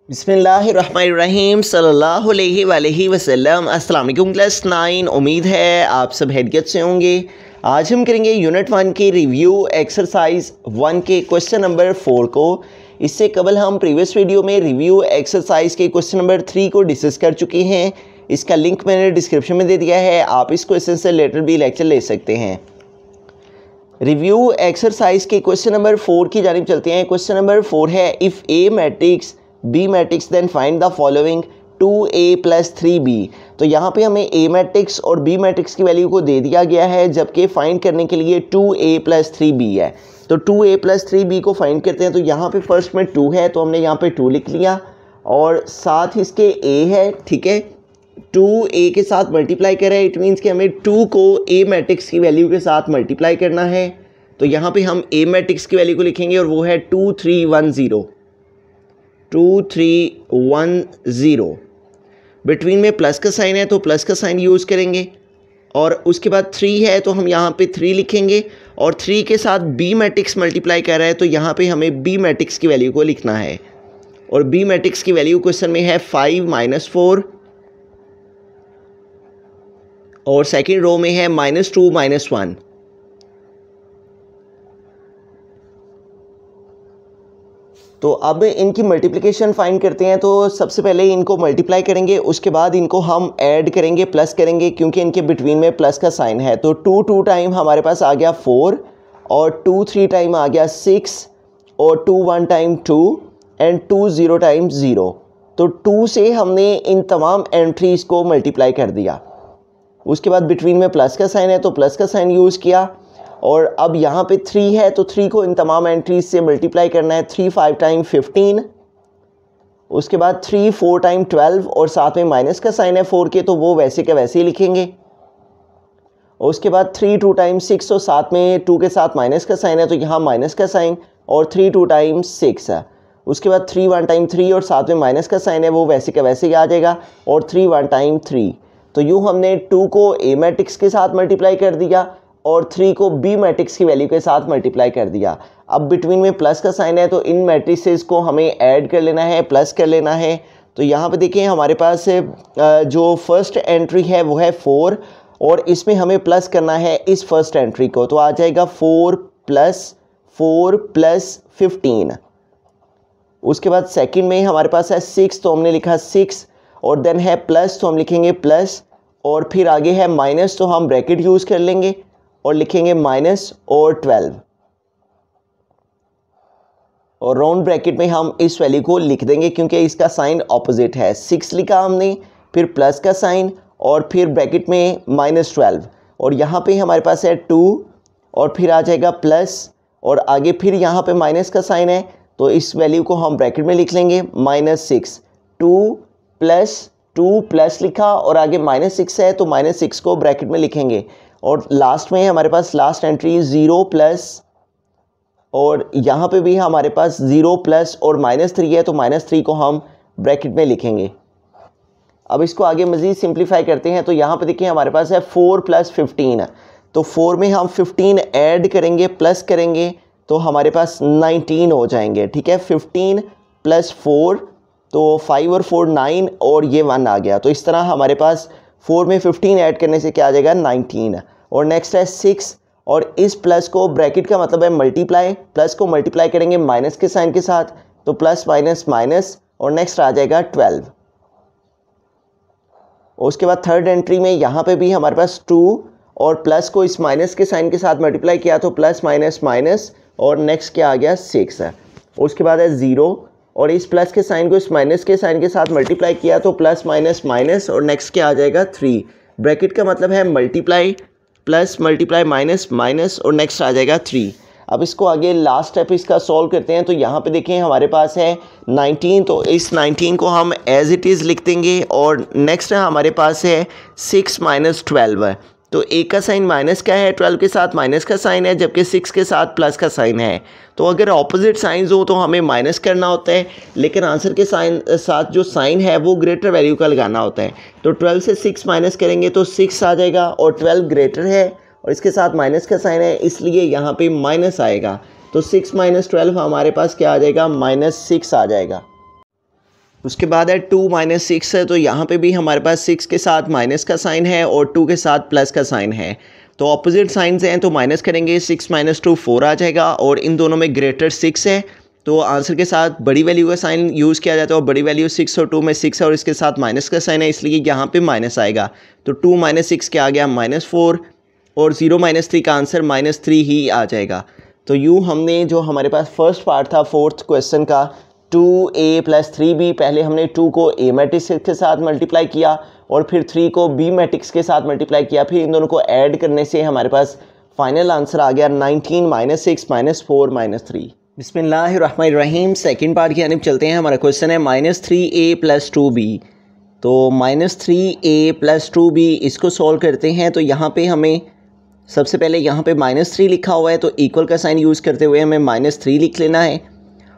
बिस्मिल्लाहिर्रहमानिर्रहीम सल्लल्लाहु अलैहि वसल्लम। अस्सलाम वालेकुम क्लास 9। उम्मीद है आप सब हैरियत से होंगे। आज हम करेंगे यूनिट 1 की रिव्यू एक्सरसाइज 1 के क्वेश्चन नंबर 4 को। इससे कबल हम प्रीवियस वीडियो में रिव्यू एक्सरसाइज के क्वेश्चन नंबर 3 को डिस्कस कर चुके हैं। इसका लिंक मैंने डिस्क्रिप्शन में दे दिया है, आप इस क्वेश्चन से रिलेटेड भी लेक्चर ले सकते हैं। रिव्यू एक्सरसाइज के क्वेश्चन नंबर 4 की जानिब चलते हैं। क्वेश्चन नंबर 4 है, if A matrix B matrix then find the following 2a + 3b। तो यहाँ पे हमें a मैट्रिक्स और b मैट्रिक्स की वैल्यू को दे दिया गया है, जबकि फाइंड करने के लिए 2a + 3b है। तो 2a + 3b को फाइंड करते हैं। तो यहाँ पे फर्स्ट में 2 है तो हमने यहाँ पे 2 लिख लिया और साथ इसके a है, ठीक है। 2a के साथ मल्टीप्लाई करें, इट मीन्स कि हमें 2 को a मैट्रिक्स की वैल्यू के साथ मल्टीप्लाई करना है। तो यहाँ पे हम a मैट्रिक्स की वैल्यू को लिखेंगे और वो है 2310। बिटवीन में प्लस का साइन है तो प्लस का साइन यूज़ करेंगे और उसके बाद 3 है तो हम यहाँ पे 3 लिखेंगे और 3 के साथ बी मैट्रिक्स मल्टीप्लाई कर रहा है तो यहाँ पे हमें बी मैट्रिक्स की वैल्यू को लिखना है। और बी मैट्रिक्स की वैल्यू क्वेश्चन में है 5 - 4 और सेकेंड रो में है -2 - 1। तो अब इनकी मल्टीप्लिकेशन फाइंड करते हैं। तो सबसे पहले इनको मल्टीप्लाई करेंगे, उसके बाद इनको हम ऐड करेंगे, प्लस करेंगे, क्योंकि इनके बिटवीन में प्लस का साइन है। तो 2 टाइम हमारे पास आ गया 4 और 2 टाइम आ गया 6 और 1 टाइम 2 एंड 0 टाइम 0। तो 2 से हमने इन तमाम एंट्रीज़ को मल्टीप्लाई कर दिया। उसके बाद बिटवीन में प्लस का साइन है तो प्लस का साइन यूज़ किया और अब यहाँ पे 3 है तो 3 को इन तमाम एंट्रीज से मल्टीप्लाई करना है। 3 5 टाइम 15, उसके बाद 3 4 टाइम 12 और साथ में माइनस का साइन है 4 के, तो वो वैसे के वैसे ही लिखेंगे। और उसके बाद 3 2 टाइम 6 और साथ में 2 के साथ माइनस का साइन है तो यहाँ माइनस का साइन और 3 2 टाइम 6 है। उसके बाद 3 1 टाइम 3 और साथ में माइनस का साइन है, वो वैसे के वैसे ही आ जाएगा। और 3 1 टाइम 3। तो यूँ हमने 2 को ए मैट्रिक्स के साथ मल्टीप्लाई कर दिया और 3 को बी मैट्रिक्स की वैल्यू के साथ मल्टीप्लाई कर दिया। अब बिटवीन में प्लस का साइन है तो इन मैट्रिसेस को हमें ऐड कर लेना है, प्लस कर लेना है। तो यहाँ पे देखिए हमारे पास जो फर्स्ट एंट्री है वो है 4 और इसमें हमें प्लस करना है इस फर्स्ट एंट्री को। तो आ जाएगा 4 + 15। उसके बाद सेकंड में हमारे पास है 6 तो हमने लिखा 6 और देन है प्लस तो हम लिखेंगे प्लस और फिर आगे है माइनस तो हम ब्रैकेट यूज़ कर लेंगे और लिखेंगे माइनस और 12 और राउंड ब्रैकेट में हम इस वैल्यू को लिख देंगे क्योंकि इसका साइन ऑपोजिट है। 6 लिखा हमने, फिर प्लस का साइन और फिर ब्रैकेट में -12 और यहाँ पे हमारे पास है 2 और फिर आ जाएगा प्लस और आगे फिर यहाँ पे माइनस का साइन है तो इस वैल्यू को हम ब्रैकेट में लिख लेंगे -6। 2 प्लस लिखा और आगे -6 है तो -6 को ब्रैकेट में लिखेंगे और लास्ट में हमारे पास लास्ट एंट्री 0 प्लस और यहाँ पे भी हमारे पास 0 प्लस और -3 है तो -3 को हम ब्रैकेट में लिखेंगे। अब इसको आगे मज़ीद सिंप्लीफाई करते हैं। तो यहाँ पे देखिए हमारे पास है 4 + 15। तो 4 में हम 15 ऐड करेंगे, प्लस करेंगे तो हमारे पास 19 हो जाएंगे, ठीक है। 15 + 4 तो 5 और 4 9 और ये 1 आ गया। तो इस तरह हमारे पास 4 में 15 ऐड करने से क्या आ जाएगा 19। और नेक्स्ट है 6 और इस प्लस को ब्रैकेट का मतलब है मल्टीप्लाई, प्लस को मल्टीप्लाई करेंगे माइनस के साइन के साथ तो प्लस माइनस माइनस और नेक्स्ट आ जाएगा 12। उसके बाद थर्ड एंट्री में यहाँ पे भी हमारे पास 2 और प्लस को इस माइनस के साइन के साथ मल्टीप्लाई किया तो प्लस माइनस माइनस और नेक्स्ट क्या आ गया 6 है। उसके बाद है 0 और इस प्लस के साइन को इस माइनस के साइन के साथ मल्टीप्लाई किया तो प्लस माइनस माइनस और नेक्स्ट क्या आ जाएगा 3। ब्रैकेट का मतलब है multiply, plus multiply minus minus और नेक्स्ट आ जाएगा 3। अब इसको आगे लास्ट स्टेप इसका सॉल्व करते हैं। तो यहाँ पे देखें हमारे पास है 19 तो इस 19 को हम एज इट इज़ लिख देंगे और नेक्स्ट हमारे पास है 6 - 12 है। तो एक का साइन माइनस का है, 12 के साथ माइनस का साइन है, जबकि 6 के साथ प्लस का साइन है। तो अगर ऑपोजिट साइंस हो तो हमें माइनस करना होता है, लेकिन आंसर के साथ जो साइन है वो ग्रेटर वैल्यू का लगाना होता है। तो 12 से 6 माइनस करेंगे तो 6 आ जाएगा और 12 ग्रेटर है और इसके साथ माइनस का साइन है इसलिए यहाँ पे माइनस आएगा। तो 6 - 12 हमारे पास क्या आ जाएगा -6 आ जाएगा। उसके बाद है 2 माइनस 6 है, तो यहाँ पे भी हमारे पास 6 के साथ माइनस का साइन है और 2 के साथ प्लस का साइन है। तो ऑपोजिट साइंस हैं तो माइनस करेंगे, 6 माइनस 2 4 आ जाएगा और इन दोनों में ग्रेटर 6 है तो आंसर के साथ बड़ी वैल्यू का साइन यूज़ किया जाता है और बड़ी वैल्यू 6 और 2 में 6 है और इसके साथ माइनस का साइन है, इसलिए यहाँ पे माइनस आएगा। तो 2 माइनस 6 क्या आ गया -4 और 0 माइनस 3 का आंसर -3 ही आ जाएगा। तो यूँ हमने जो हमारे पास फर्स्ट पार्ट था फोर्थ क्वेश्चन का 2a + 3b, पहले हमने 2 को a मैट्रिक्स के साथ मल्टीप्लाई किया और फिर 3 को b मैट्रिक्स के साथ मल्टीप्लाई किया, फिर इन दोनों को ऐड करने से हमारे पास फाइनल आंसर आ गया 19 -6 -4 -3। बिस्मिल्लाहिर्रहमानिर्रहीम। सेकंड पार्ट की जानिब चलते हैं। हमारा क्वेश्चन है -3a + 2b। तो -3a + 2b इसको सॉल्व करते हैं। तो यहाँ पे हमें सबसे पहले यहाँ पे -3 लिखा हुआ है तो इक्वल का साइन यूज़ करते हुए हमें -3 लिख लेना है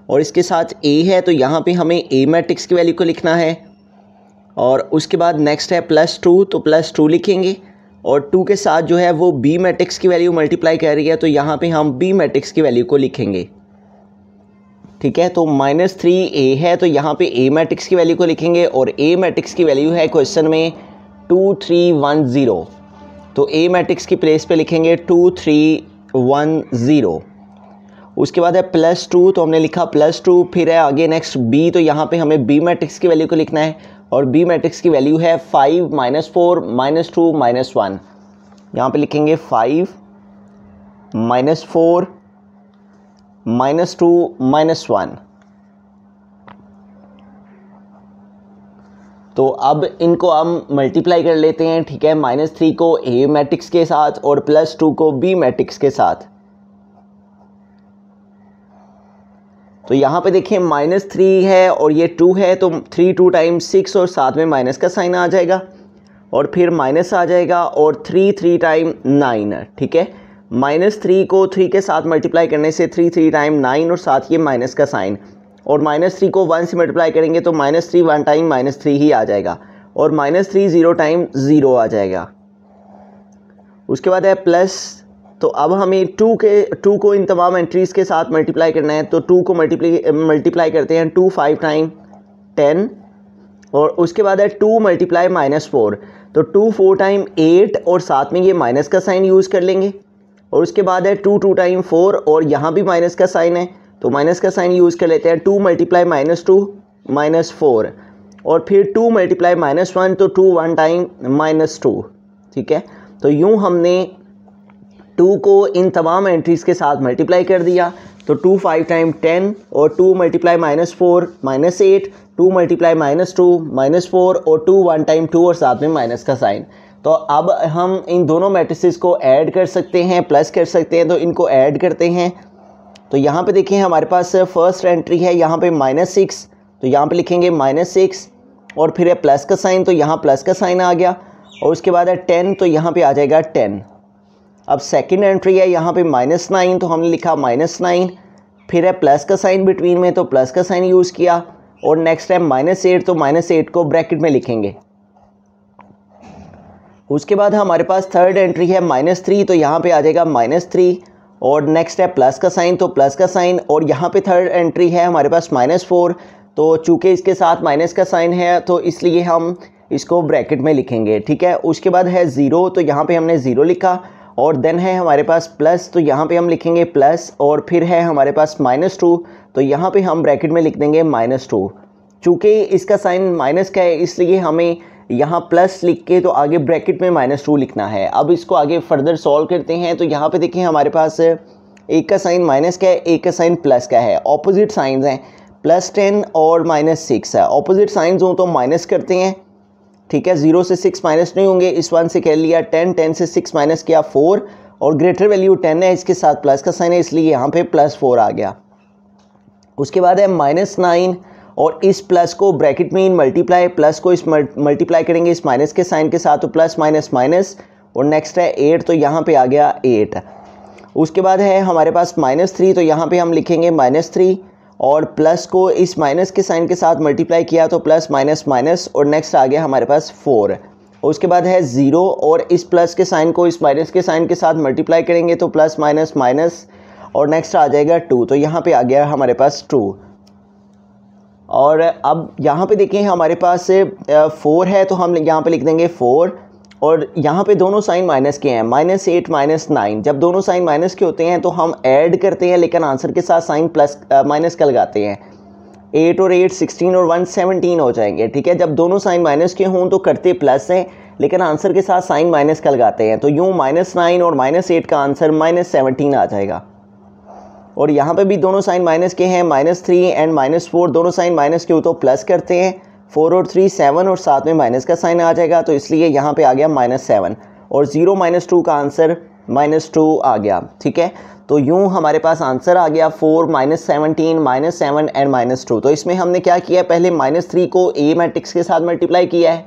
और इसके साथ a है तो यहाँ पे हमें a मैट्रिक्स की वैल्यू को लिखना है और उसके बाद नेक्स्ट है +2 तो +2 लिखेंगे और 2 के साथ जो है वो b मैट्रिक्स की वैल्यू मल्टीप्लाई कर रही है तो यहाँ पे हम b मैट्रिक्स की वैल्यू को लिखेंगे। ठीक है, तो -3a है तो यहाँ पे a मैट्रिक्स की वैल्यू को लिखेंगे और a मैट्रिक्स की वैल्यू है क्वेश्चन में 2310, तो a मैट्रिक्स की प्लेस पे लिखेंगे 2310। उसके बाद है +2 तो हमने लिखा +2, फिर है आगे नेक्स्ट b, तो यहाँ पे हमें b मैट्रिक्स की वैल्यू को लिखना है और b मैट्रिक्स की वैल्यू है 5 -4 -2 -1। यहाँ पे लिखेंगे 5 -4 -2 -1। तो अब इनको हम मल्टीप्लाई कर लेते हैं। ठीक है, -3 को a मैट्रिक्स के साथ और +2 को b मैट्रिक्स के साथ। तो यहाँ पे देखिए -3 है और ये 2 है तो 3 2 टाइम्स 6 और साथ में माइनस का साइन आ जाएगा और फिर माइनस आ जाएगा और 3 3 टाइम 9। ठीक है, -3 को 3 के साथ मल्टीप्लाई करने से 3 3 टाइम 9 और साथ ये माइनस का साइन और -3 को 1 से मल्टीप्लाई करेंगे तो -3 1 टाइम -3 ही आ जाएगा और -3 0 टाइम 0 आ जाएगा। उसके बाद है प्लस, तो अब हमें 2 को इन तमाम एंट्रीज़ के साथ मल्टीप्लाई करना है तो 2 को मल्टीप्लाई करते हैं 2 5 टाइम 10 और उसके बाद है 2 मल्टीप्लाई -4 तो 2 4 टाइम 8 और साथ में ये माइनस का साइन यूज़ कर लेंगे और उसके बाद है 2 2 टाइम 4 और यहाँ भी माइनस का साइन है तो माइनस का साइन यूज़ कर लेते हैं 2 मल्टीप्लाई -2 -4 और फिर 2 मल्टीप्लाई -1 तो 2 1 टाइम -2। ठीक है, तो यूँ हमने 2 को इन तमाम एंट्रीज़ के साथ मल्टीप्लाई कर दिया तो 2 5 टाइम 10 और 2 मल्टीप्लाई -4 -8, 2 मल्टीप्लाई -2 -4 और 2 1 टाइम 2 और साथ में माइनस का साइन। तो अब हम इन दोनों मैट्रिसेस को ऐड कर सकते हैं, प्लस कर सकते हैं, तो इनको ऐड करते हैं। तो यहाँ पे देखिए हमारे पास फर्स्ट एंट्री है यहाँ पे -6 तो यहाँ पे लिखेंगे -6 और फिर है प्लस का साइन तो यहाँ प्लस का साइन आ गया और उसके बाद है 10 तो यहाँ पे आ जाएगा 10। अब सेकंड एंट्री है यहाँ पे -9 तो हमने लिखा -9, फिर है प्लस का साइन बिटवीन में तो प्लस का साइन यूज़ किया और नेक्स्ट है -8 तो -8 को ब्रैकेट में लिखेंगे। उसके बाद हमारे पास थर्ड एंट्री है -3 तो यहाँ पे आ जाएगा -3 और नेक्स्ट है प्लस का साइन तो प्लस का साइन और यहाँ पे थर्ड एंट्री है हमारे पास -4 तो चूँकि इसके साथ माइनस का साइन है तो इसलिए हम इसको ब्रैकेट में लिखेंगे। ठीक है, उसके बाद है 0 तो यहाँ पे हमने 0 लिखा और देन है हमारे पास प्लस तो यहाँ पे हम लिखेंगे प्लस और फिर है हमारे पास -2 तो यहाँ पे हम ब्रैकेट में लिख देंगे -2। चूँकि इसका साइन माइनस का है इसलिए हमें यहाँ प्लस लिख के तो आगे ब्रैकेट में -2 लिखना है। अब इसको आगे फर्दर सॉल्व करते हैं। तो यहाँ पे देखिए हमारे पास एक का साइन माइनस का है, एक का साइन प्लस का है, ऑपोजिट साइंस हैं +10 और -6 है। ऑपोजिट साइंस हो तो माइनस करते हैं। ठीक है, 0 से 6 माइनस नहीं होंगे, इस 1 से कर लिया 10, 10 से 6 माइनस किया 4 और ग्रेटर वैल्यू 10 है, इसके साथ प्लस का साइन है इसलिए यहाँ पे +4 आ गया। उसके बाद है -9 और इस प्लस को ब्रैकेट में मल्टीप्लाई, प्लस को इस मल्टीप्लाई करेंगे इस माइनस के साइन के साथ तो प्लस माइनस माइनस और नेक्स्ट है 8 तो यहाँ पे आ गया 8। उसके बाद है हमारे पास -3 तो यहाँ पे हम लिखेंगे -3 और प्लस को इस माइनस के साइन के साथ मल्टीप्लाई किया तो प्लस माइनस माइनस और नेक्स्ट आ गया हमारे पास 4। उसके बाद है 0 और इस प्लस के साइन को इस माइनस के साइन के साथ मल्टीप्लाई करेंगे तो प्लस माइनस माइनस और नेक्स्ट आ जाएगा 2 तो यहाँ पे आ गया हमारे पास 2। और अब यहाँ पे देखें हमारे पास 4 है, तो हम यहाँ पे लिख देंगे 4, और यहाँ पे दोनों साइन माइनस के हैं, -8 -9। जब दोनों साइन माइनस के होते हैं तो हम ऐड करते हैं, लेकिन आंसर के साथ साइन प्लस माइनस का लगाते हैं। 8 और 8 16 और 1 17 हो जाएंगे, ठीक है। जब दोनों साइन माइनस के हों तो करते प्लस हैं, लेकिन आंसर के साथ साइन माइनस का लगाते हैं, तो यूँ -9 और -8 का आंसर -17 आ जाएगा। और यहाँ पे भी दोनों साइन माइनस के हैं, -3 एंड -4, दोनों साइन माइनस के हो तो प्लस करते हैं, 4 और 3 7 और साथ में माइनस का साइन आ जाएगा, तो इसलिए यहाँ पे आ गया -7, और 0 -2 का आंसर -2 आ गया, ठीक है। तो यूँ हमारे पास आंसर आ गया 4 -17 -7 एंड -2। तो इसमें हमने क्या किया, पहले -3 को ए मैट्रिक्स के साथ मल्टीप्लाई किया है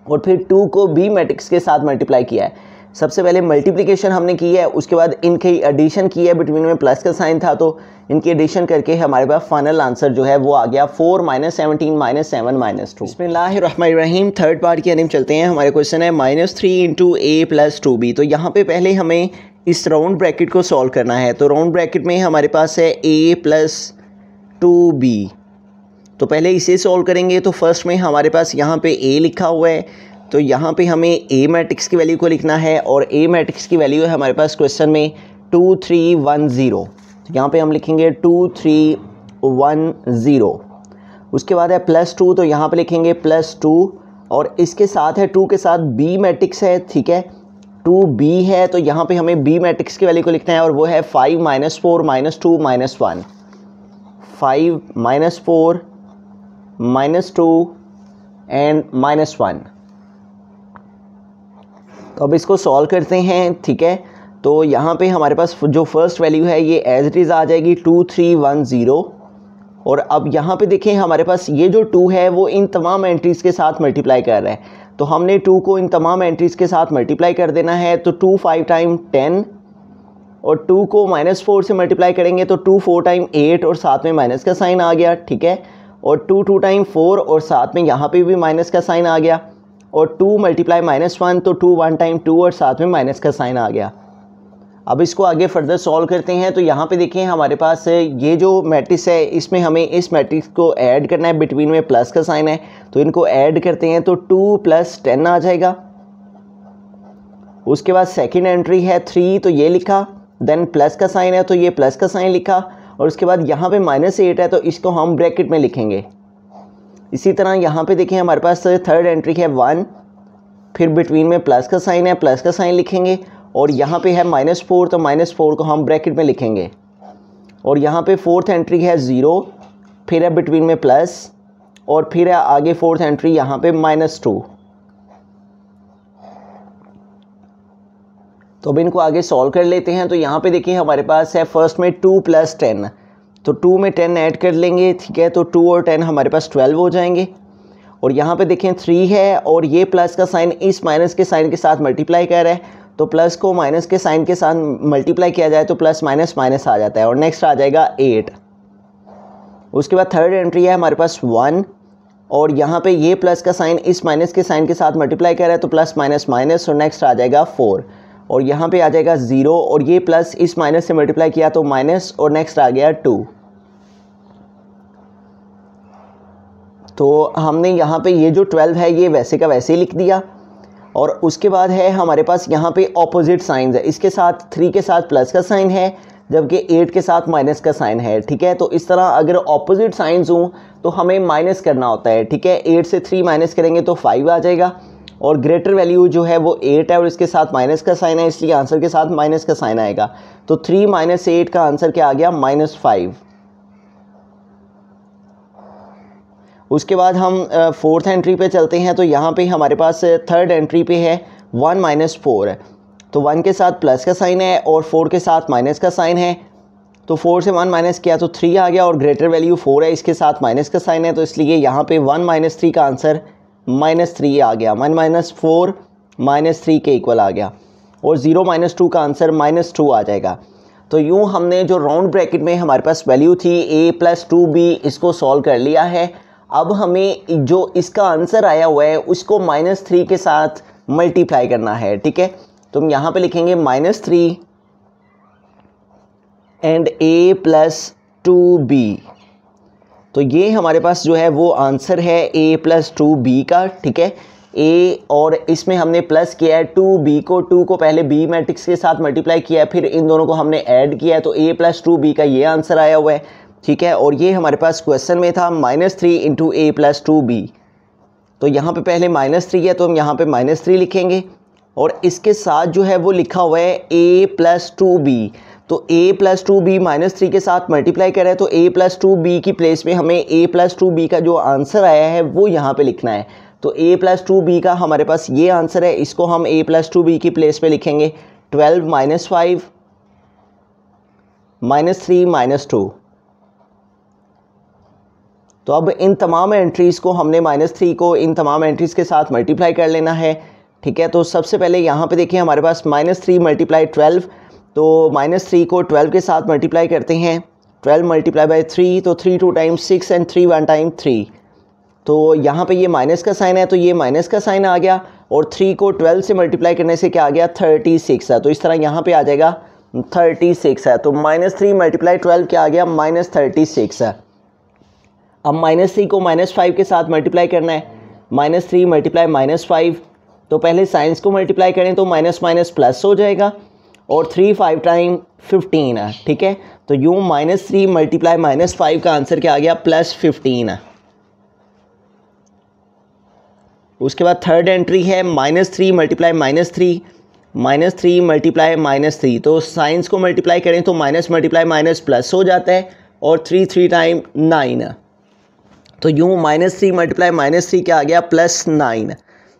और फिर 2 को बी मैट्रिक्स के साथ मल्टीप्लाई किया है। सबसे पहले मल्टीप्लिकेशन हमने की है, उसके बाद इनकी एडिशन की है, बिटवीन में प्लस का साइन था तो इनकी एडिशन करके हमारे पास फाइनल आंसर जो है वो आ गया 4 -17 -7 -2। बिस्मिल्लाहिर्रहमानिर्रहीम। थर्ड पार्ट की तरफ चलते हैं। हमारे क्वेश्चन है -3 × a + 2b। तो यहाँ पे पहले हमें इस राउंड ब्रैकेट को सॉल्व करना है। तो राउंड ब्रैकेट में हमारे पास है a + 2b, तो पहले इसे सॉल्व करेंगे। तो फर्स्ट में हमारे पास यहाँ पे a लिखा हुआ है, तो यहाँ पे हमें a मैट्रिक्स की वैल्यू को लिखना है, और a मैट्रिक्स की वैल्यू है हमारे पास क्वेश्चन में 2 3 1 0। तो यहाँ पे हम लिखेंगे 2 3 1 0। उसके बाद है +2, तो यहाँ पे लिखेंगे +2, और इसके साथ है 2 के साथ b मैट्रिक्स है, ठीक है। 2b है, तो यहाँ पे हमें b मैट्रिक्स की वैल्यू को लिखना है, और वो है 5 -4 -2 -1। 5 -4 -2 एंड -1। तो अब इसको सॉल्व करते हैं, ठीक है। तो यहाँ पे हमारे पास जो फर्स्ट वैल्यू है ये एज इट इज़ आ जाएगी 2 3 1 0। और अब यहाँ पे देखें हमारे पास ये जो 2 है वो इन तमाम एंट्रीज़ के साथ मल्टीप्लाई कर रहा है, तो हमने 2 को इन तमाम एंट्रीज़ के साथ मल्टीप्लाई कर देना है। तो 2 5 टाइम 10, और 2 को -4 से मल्टीप्लाई करेंगे तो 2 4 टाइम 8, और साथ में माइनस का साइन आ गया, ठीक है। और 2 2 टाइम 4, और साथ में यहाँ पे भी माइनस का साइन आ गया, और 2 × -1, तो 2 1 टाइम 2, और साथ में माइनस का साइन आ गया। अब इसको आगे फर्दर सॉल्व करते हैं। तो यहाँ पे देखें हमारे पास ये जो मैट्रिक्स है इसमें हमें इस मैट्रिक्स को ऐड करना है, बिटवीन में प्लस का साइन है, तो इनको ऐड करते हैं, तो 2 + 10 आ जाएगा। उसके बाद सेकंड एंट्री है 3, तो ये लिखा, देन प्लस का साइन है तो ये प्लस का साइन लिखा, और उसके बाद यहाँ पे -8 है तो इसको हम ब्रैकेट में लिखेंगे। इसी तरह यहाँ पे देखें हमारे पास थर्ड एंट्री है 1, फिर बिटवीन में प्लस का साइन है, प्लस का साइन लिखेंगे, और यहाँ पे है -4, तो -4 को हम ब्रैकेट में लिखेंगे। और यहाँ पे फोर्थ एंट्री है 0, फिर है बिटवीन में प्लस, और फिर है आगे फोर्थ एंट्री यहाँ पे -2। तो अब इनको आगे सॉल्व कर लेते हैं। तो यहाँ पे देखिए हमारे पास है फर्स्ट में 2 + 10, तो 2 में 10 ऐड कर लेंगे, ठीक है। तो 2 और 10 हमारे पास 12 हो जाएंगे। और यहाँ पे देखें 3 है, और ये प्लस का साइन इस माइनस के साइन के साथ मल्टीप्लाई कर रहा है, तो प्लस को माइनस के साइन के साथ मल्टीप्लाई किया जाए तो प्लस माइनस माइनस आ जाता है, और नेक्स्ट आ जाएगा 8। उसके बाद थर्ड एंट्री है हमारे पास 1, और यहाँ पे ये प्लस का साइन इस माइनस के साइन के साथ मल्टीप्लाई कर रहा है, तो प्लस माइनस माइनस, और नेक्स्ट आ जाएगा 4, और यहाँ पे आ जाएगा 0, और ये प्लस इस माइनस से मल्टीप्लाई किया तो माइनस, और नेक्स्ट आ गया 2। तो हमने यहाँ पे ये जो 12 है ये वैसे का वैसे ही लिख दिया। और उसके बाद है हमारे पास यहाँ पे ऑपोजिट साइंस है, इसके साथ 3 के साथ प्लस का साइन है, जबकि 8 के साथ माइनस का साइन है, ठीक है। तो इस तरह अगर ऑपोजिट साइंस हों तो हमें माइनस करना होता है, ठीक है। 8 से 3 माइनस करेंगे तो 5 आ जाएगा, और ग्रेटर वैल्यू जो है वो 8 है और इसके साथ माइनस का साइन है, इसलिए आंसर के साथ माइनस का साइन आएगा। तो 3 - 8 का आंसर क्या आ गया, -5। उसके बाद हम फोर्थ एंट्री पे चलते हैं। तो यहाँ पे हमारे पास थर्ड एंट्री पे है 1 - 4, तो 1 के साथ प्लस का साइन है और 4 के साथ माइनस का साइन है, तो 4 से 1 माइनस किया तो 3 आ गया, और ग्रेटर वैल्यू 4 है, इसके साथ माइनस का साइन है, तो इसलिए यहाँ पे 1 - 3 का आंसर -3 आ गया। 1 - 4 -3 के इक्वल आ गया, और 0 - 2 का आंसर -2 आ जाएगा। तो यूँ हमने जो राउंड ब्रैकेट में हमारे पास वैल्यू थी a + 2b, इसको सॉल्व कर लिया है। अब हमें जो इसका आंसर आया हुआ है उसको -3 के साथ मल्टीप्लाई करना है, ठीक है। तो हम यहाँ पे लिखेंगे -3 एंड a + 2b, तो ये हमारे पास जो है वो आंसर है a+2b का, ठीक है। a और इसमें हमने प्लस किया है 2b को, 2 को पहले b मैट्रिक्स के साथ मल्टीप्लाई किया है, फिर इन दोनों को हमने ऐड किया है, तो a+2b का ये आंसर आया हुआ है, ठीक है। और ये हमारे पास क्वेश्चन में था -3 × a+2b, तो यहाँ पे पहले -3 है तो हम यहाँ पे -3 लिखेंगे और इसके साथ जो है वो लिखा हुआ है a+2b, तो a+2b -3 के साथ मल्टीप्लाई करें तो a+2b की प्लेस में हमें a+2b का जो आंसर आया है वो यहाँ पे लिखना है। तो a+2b का हमारे पास ये आंसर है, इसको हम a+2b की प्लेस पे लिखेंगे 12 - 5 -3 -2। तो अब इन तमाम एंट्रीज़ को हमने -3 को इन तमाम एंट्रीज़ के साथ मल्टीप्लाई कर लेना है, ठीक है। तो सबसे पहले यहाँ पे देखिए हमारे पास -3 × 12, तो -3 को 12 के साथ मल्टीप्लाई करते हैं, 12 × 3, तो 3 2 टाइम्स 6 एंड 3 1 टाइम 3। तो यहाँ पे ये माइनस का साइन है तो ये माइनस का साइन आ गया, और 3 को 12 से मल्टीप्लाई करने से क्या आ गया 36 है, तो इस तरह यहाँ पे आ जाएगा 36 है। तो -3 × 12 क्या आ गया -36 है। अब -3 को -5 के साथ मल्टीप्लाई करना है, -3 × -5, तो पहले साइंस को मल्टीप्लाई करें तो माइनस माइनस प्लस हो जाएगा, और 3 5 टाइम 15 है, ठीक है। तो यूँ -3 × -5 का आंसर क्या आ गया +15 है। उसके बाद थर्ड एंट्री है -3 × -3, -3 × -3, तो साइंस को मल्टीप्लाई करें तो माइनस मल्टीप्लाई माइनस प्लस हो जाता है, और 3 3 टाइम 9 है, तो यूँ -3 × -3 क्या आ गया +9।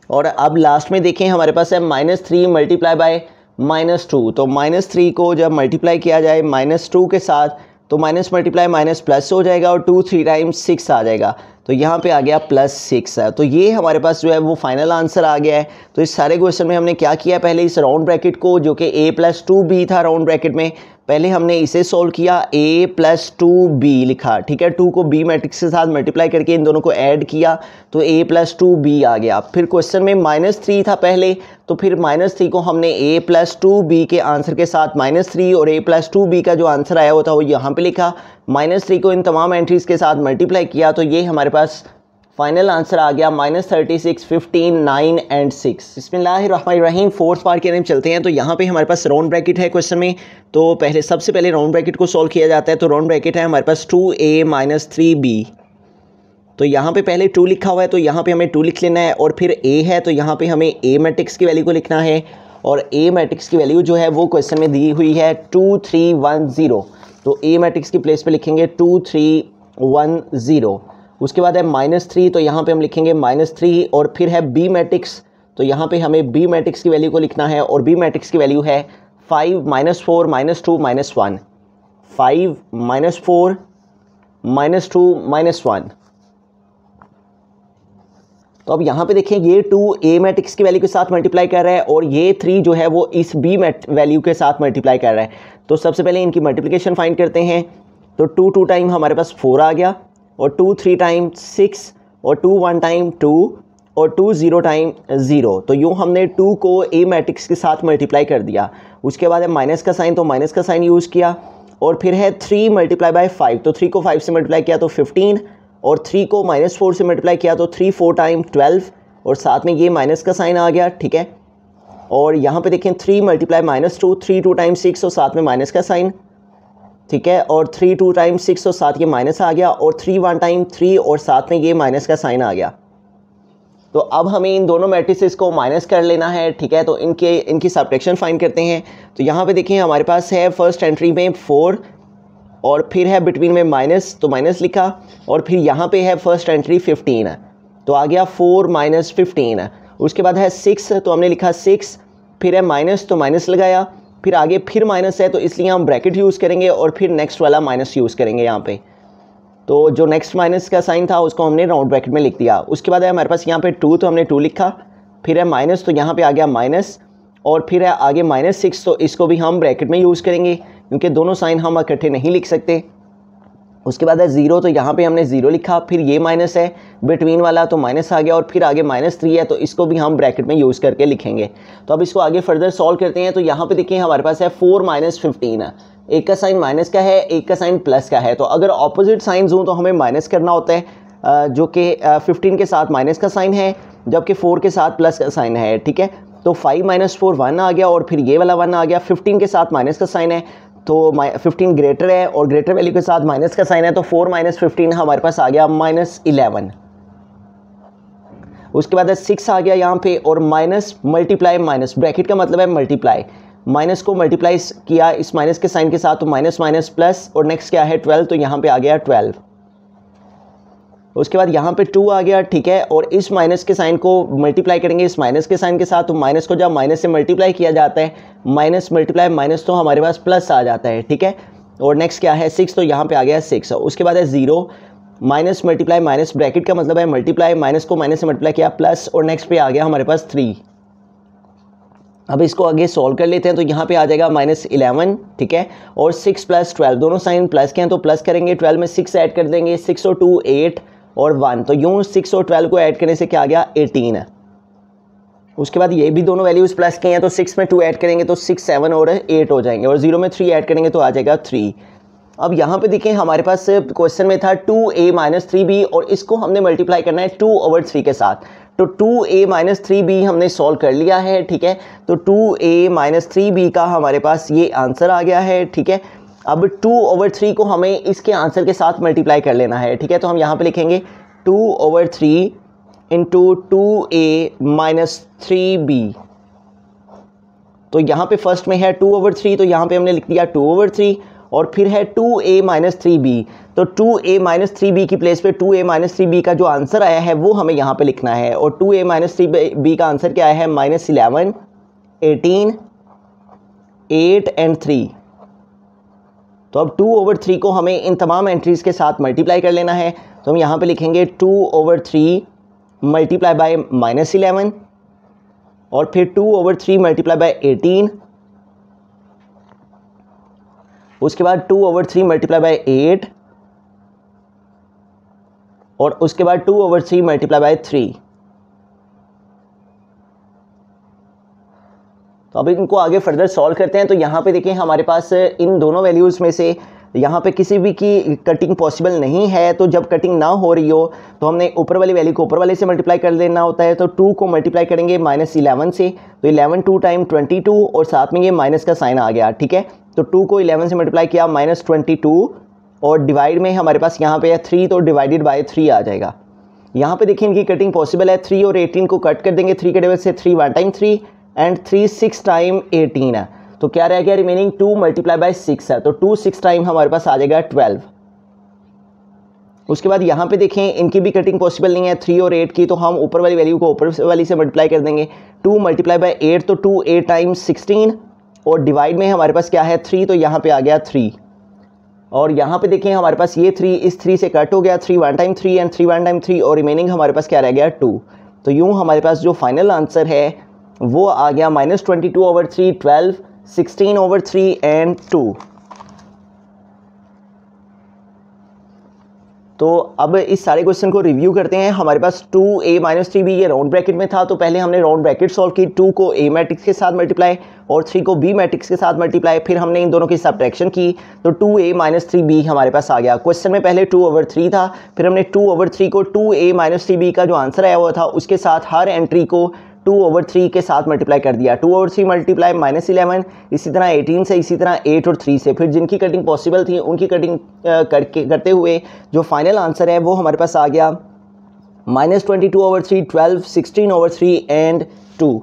और अब लास्ट में देखें हमारे पास है -3 × -2, तो -3 को जब मल्टीप्लाई किया जाए -2 के साथ तो माइनस मल्टीप्लाई माइनस प्लस हो जाएगा, और 2 3 टाइम्स 6 आ जाएगा, तो यहाँ पे आ गया +6 है। तो ये हमारे पास जो है वो फाइनल आंसर आ गया है। तो इस सारे क्वेश्चन में हमने क्या किया, पहले इस राउंड ब्रैकेट को जो कि a+2b था राउंड ब्रैकेट में, पहले हमने इसे सोल्व किया, a+2b लिखा, ठीक है। 2 को b मैट्रिक्स के साथ मल्टीप्लाई करके इन दोनों को ऐड किया तो a+2b आ गया। फिर क्वेश्चन में -3 था पहले, तो फिर -3 को हमने a+2b के आंसर के साथ -3 और a+2b का जो आंसर आया हुआ था वो यहाँ पे लिखा, -3 को इन तमाम एंट्रीज़ के साथ मल्टीप्लाई किया, तो ये हमारे पास फाइनल आंसर आ गया -36 15 9 एंड 6। बिस्मिल्लाहिर्रहमानिर्रहीम। फोर्थ पार्ट की तरफ चलते हैं। तो यहाँ पे हमारे पास राउंड ब्रैकेट है क्वेश्चन में, तो सबसे पहले राउंड ब्रैकेट को सॉल्व किया जाता है। तो राउंड ब्रैकेट है हमारे पास 2a - 3b, तो यहाँ पे पहले 2 लिखा हुआ है तो यहाँ पे हमें 2 लिख लेना है, और फिर a है तो यहाँ पे हमें a मैट्रिक्स की वैल्यू को लिखना है, और a मैट्रिक्स की वैल्यू जो है वो क्वेश्चन में दी हुई है 2 3 1 0, तो a मैट्रिक्स की प्लेस पे लिखेंगे 2 3 1 0। उसके बाद है -3, तो यहाँ पे हम लिखेंगे -3, और फिर है b मैट्रिक्स, तो यहाँ पे हमें b मैट्रिक्स की वैल्यू को लिखना है, और b मैट्रिक्स की वैल्यू है 5 -4 -2 -1, 5 -4 -2 -1। तो अब यहाँ पे देखें ये 2 a मैट्रिक्स की वैल्यू के साथ मल्टीप्लाई कर रहा है, और ये 3 जो है वो इस b वैल्यू के साथ मल्टीप्लाई कर रहा है। तो सबसे पहले इनकी मल्टीप्लिकेशन फाइंड करते हैं। तो 2 2 टाइम हमारे पास 4 आ गया, और 2 3 टाइम 6, और 2 1 टाइम 2, और 2 0 टाइम 0। तो यूँ हमने 2 को a मैट्रिक्स के साथ मल्टीप्लाई कर दिया। उसके बाद है माइनस का साइन, तो माइनस का साइन यूज़ किया, और फिर है 3 × 5, तो 3 को 5 से मल्टीप्लाई किया तो 15, और 3 को -4 से मल्टीप्लाई किया तो 3 4 टाइम 12, और साथ में ये माइनस का साइन आ गया, ठीक है। और यहाँ पे देखें 3 × -2, 3 2 टाइम 6, और साथ में माइनस का साइन, ठीक है। और 3 2 टाइम 6, और साथ ये माइनस आ गया, और 3 1 टाइम 3, और साथ में ये माइनस का साइन आ गया। तो अब हमें इन दोनों मैट्रिसेस को माइनस कर लेना है, ठीक है। तो इनकी सब्ट्रैक्शन फाइंड करते हैं। तो यहाँ पे देखिए हमारे पास है फर्स्ट एंट्री में 4, और फिर है बिटवीन में माइनस, तो माइनस लिखा, और फिर यहाँ पे है फर्स्ट एंट्री 15 है, तो आ गया 4 - 15 है। उसके बाद है 6, तो हमने लिखा 6, फिर है माइनस, तो माइनस लगाया, फिर आगे फिर माइनस है तो इसलिए हम ब्रैकेट यूज़ करेंगे, और फिर नेक्स्ट वाला माइनस यूज़ करेंगे यहाँ पे। तो जो नेक्स्ट माइनस का साइन था उसको हमने राउंड ब्रैकेट में लिख दिया। उसके बाद है हमारे पास यहाँ पे 2, तो हमने 2 लिखा, फिर है माइनस, तो यहाँ पे आ गया माइनस, और फिर है आगे -6, तो इसको भी हम ब्रैकेट में यूज़ करेंगे क्योंकि दोनों साइन हम इकट्ठे नहीं लिख सकते। उसके बाद है 0, तो यहाँ पे हमने 0 लिखा, फिर ये माइनस है बिटवीन वाला तो माइनस आ गया, और फिर आगे -3 है तो इसको भी हम ब्रैकेट में यूज़ करके लिखेंगे। तो अब इसको आगे फर्दर सॉल्व करते हैं। तो यहाँ पे देखिए हमारे पास है 4 - 15 है, एक का साइन माइनस का है, एक का साइन प्लस का है। तो अगर ऑपोजिट साइंस हों तो हमें माइनस करना होता है, जो कि 15 के साथ माइनस का साइन है, जबकि 4 के साथ प्लस का साइन है, ठीक है। तो 5 - 4 1 आ गया, और फिर ये वाला 1 आ गया। 15 के साथ माइनस का साइन है, तो 15 ग्रेटर है, और ग्रेटर वैल्यू के साथ माइनस का साइन है, तो 4 - 15 हमारे पास आ गया -11। उसके बाद 6 आ गया यहाँ पे, और माइनस मल्टीप्लाई माइनस, ब्रैकेट का मतलब है मल्टीप्लाई, माइनस को मल्टीप्लाई किया इस माइनस के साइन के साथ, तो माइनस माइनस प्लस, और नेक्स्ट क्या है 12, तो यहाँ पे आ गया 12। उसके बाद यहाँ पे 2 आ गया, ठीक है, और इस माइनस के साइन को मल्टीप्लाई करेंगे इस माइनस के साइन के साथ, तो माइनस को जब माइनस से मल्टीप्लाई किया जाता है, माइनस मल्टीप्लाई माइनस, तो हमारे पास प्लस आ जाता है, ठीक है। और नेक्स्ट क्या है 6, तो यहाँ पे आ गया 6। उसके बाद है 0, माइनस मल्टीप्लाई माइनस, ब्रैकेट का मतलब है मल्टीप्लाई, माइनस को माइनस से मल्टीप्लाई किया प्लस, और नेक्स्ट पे आ गया हमारे पास 3। अब इसको आगे सॉल्व कर लेते हैं, तो यहाँ पे आ जाएगा -11, ठीक है, और 6 + 12 दोनों साइन प्लस के हैं, तो प्लस करेंगे, 12 में 6 ऐड कर देंगे, 6 और 2 8 और 1, तो यूँ 6 और 12 को ऐड करने से क्या आ गया 18 है। उसके बाद ये भी दोनों वैल्यूज़ प्लस के हैं, तो 6 में 2 ऐड करेंगे तो 6 7 और 8 हो जाएंगे, और 0 में 3 ऐड करेंगे तो आ जाएगा 3। अब यहाँ पे देखें हमारे पास क्वेश्चन में था 2a - 3b, और इसको हमने मल्टीप्लाई करना है 2/3 के साथ, तो 2a - 3b हमने सॉल्व कर लिया है, ठीक है। तो 2a - 3b का हमारे पास ये आंसर आ गया है, ठीक है। अब 2/3 को हमें इसके आंसर के साथ मल्टीप्लाई कर लेना है, ठीक है। तो हम यहाँ पे लिखेंगे 2/3 इंटू 2a - 3b। तो यहाँ पे फर्स्ट में है 2/3, तो यहाँ पे हमने लिख दिया 2/3, और फिर है 2a - 3b, तो 2a - 3b की प्लेस पे 2a - 3b का जो आंसर आया है वो हमें यहाँ पे लिखना है, और 2a - 3b का आंसर क्या आया है -11 18 8 एंड 3। तो अब 2/3 को हमें इन तमाम एंट्रीज के साथ मल्टीप्लाई कर लेना है, तो हम यहाँ पे लिखेंगे 2/3 मल्टीप्लाई बाय -11, और फिर 2/3 मल्टीप्लाई बाय 18, उसके बाद 2/3 मल्टीप्लाई बाय 8, और उसके बाद 2/3 मल्टीप्लाई बाय 3। तो अब इनको आगे फर्दर सॉल्व करते हैं। तो यहाँ पे देखें हमारे पास इन दोनों वैल्यूज़ में से यहाँ पे किसी भी की कटिंग पॉसिबल नहीं है, तो जब कटिंग ना हो रही हो तो हमने ऊपर वाली वैल्यू को ऊपर वाले से मल्टीप्लाई कर देना होता है। तो 2 को मल्टीप्लाई करेंगे -11 से, तो 11 2 टाइम 22, और साथ में ये माइनस का साइन आ गया, ठीक है। तो 2 को 11 से मल्टीप्लाई किया -22, और डिवाइड में हमारे पास यहाँ पे है 3, तो डिवाइडेड बाय 3 आ जाएगा। यहाँ पे देखिए इनकी कटिंग पॉसिबल है, 3 और 18 को कट कर देंगे, 3 के टेबल से 3 1 टाइम 3 एंड 3 6 टाइम 18 है, तो क्या रह गया रिमेनिंग 2 मल्टीप्लाई बाय 6 है, तो 2 6 टाइम हमारे पास आ जाएगा 12। उसके बाद यहाँ पे देखें इनकी भी कटिंग पॉसिबल नहीं है 3 और 8 की, तो हम ऊपर वाली वैल्यू को ऊपर वाली से मल्टीप्लाई कर देंगे, 2 मल्टीप्लाई बाय 8, तो 2 8 टाइम 16, और डिवाइड में हमारे पास क्या है 3, तो यहाँ पे आ गया 3। और यहाँ पे देखें हमारे पास ये 3 इस 3 से कट हो गया, 3 1 टाइम 3 एंड 3 1 टाइम 3, और रिमेनिंग हमारे पास क्या रह गया 2। तो यूँ हमारे पास जो फाइनल आंसर है वो आ गया -22/3 12 16/3 एंड 2। तो अब इस सारे क्वेश्चन को रिव्यू करते हैं। हमारे पास 2a - 3b ये राउंड ब्रैकेट में था, तो पहले हमने राउंड ब्रैकेट सॉल्व की, 2 को a मैट्रिक्स के साथ मल्टीप्लाई और 3 को b मैट्रिक्स के साथ मल्टीप्लाई, फिर हमने इन दोनों की सब्ट्रैक्शन की, तो 2a - 3b हमारे पास आ गया। क्वेश्चन में पहले 2/3 था, फिर हमने 2/3 को 2a - 3b का जो आंसर आया हुआ था उसके साथ हर एंट्री को 2/3 के साथ मल्टीप्लाई कर दिया, 2/3 मल्टीप्लाई -11, इसी तरह 18 से, इसी तरह 8 और 3 से, फिर जिनकी कटिंग पॉसिबल थी उनकी कटिंग करते हुए जो फाइनल आंसर है वो हमारे पास आ गया -22/3 12 16/3 एंड 2।